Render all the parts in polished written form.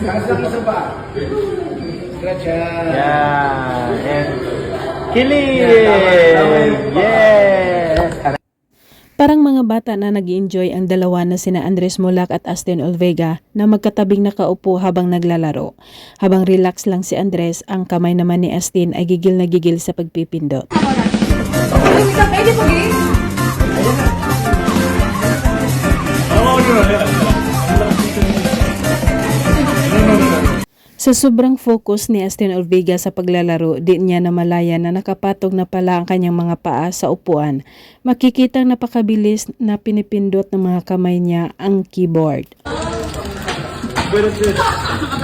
Isa pa. Gracias. Yeah. And kilig! Yes! Parang mga bata na nag-enjoy ang dalawa na sina Andres Mulak at Astin Olvega na magkatabing nakaupo habang naglalaro. Habang relax lang si Andres, ang kamay naman ni Astin ay gigil na gigil sa pagpipindot. Sa sobrang focus ni Astin Olvega sa paglalaro, di niya namalayan na nakapatog na pala ang kanyang mga paa sa upuan. Makikitang napakabilis na pinipindot ng mga kamay niya ang keyboard.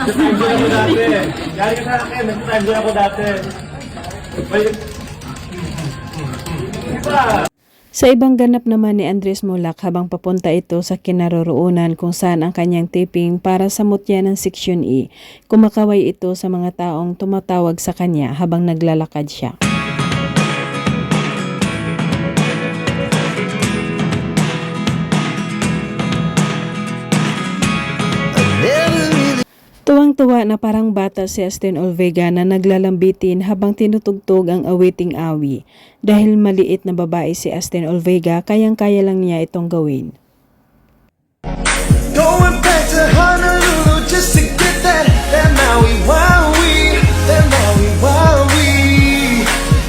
Nag-time ako dati. Gari ka sa akin, nag-time ako dati. Sa ibang ganap naman ni Andres Mulak habang papunta ito sa kinaroroonan kung saan ang kanyang taping para sa mutya ng Section E, kumakaway ito sa mga taong tumatawag sa kanya habang naglalakad siya. Tuwang-tuwa na parang bata si Astin Olvega na naglalambitin habang tinutugtog ang awiting awi. Dahil maliit na babae si Astin Olvega, kayang-kaya lang niya itong gawin. Going back to Honolulu just to get that Maui Wowie, that Maui Wowie.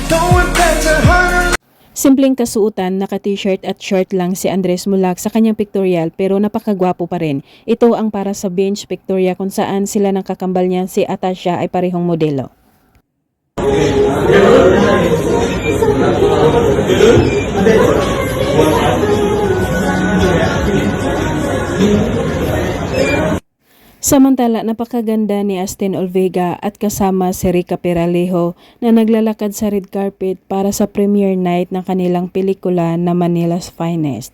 Going back to Honolulu. Simpleng kasuotan, naka-t-shirt at short lang si Andres Mulak sa kanyang pictorial pero napakagwapo pa rin. Ito ang para sa bench pictorial kung saan sila ng kakambal niya si Atasha ay parehong modelo. Samantala, napakaganda ni Astin Olvega at kasama si Rica Peralejo na naglalakad sa red carpet para sa premiere night ng kanilang pelikula na Manila's Finest.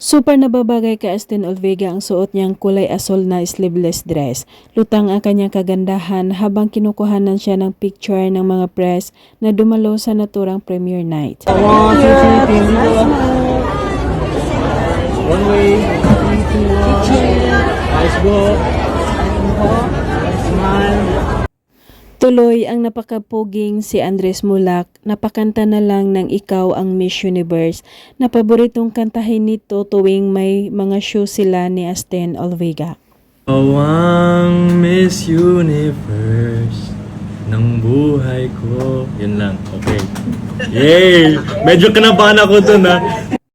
Super nababagay kay Astin Olvega ang suot niyang kulay asol na sleeveless dress. Lutang ang kanyang kagandahan habang kinukuhanan siya ng picture ng mga press na dumalo sa naturang premiere night. One way, nice go. Smile. Tuloy ang napakapuging si Andres Mulak, napakanta na lang ng Ikaw ang Miss Universe na paboritong kantahin nito tuwing may mga show sila ni Astin Olvega. Ikaw ang Miss Universe ng buhay ko. Yun lang, okay. Yay! Medyo kinabahan ako dun ha.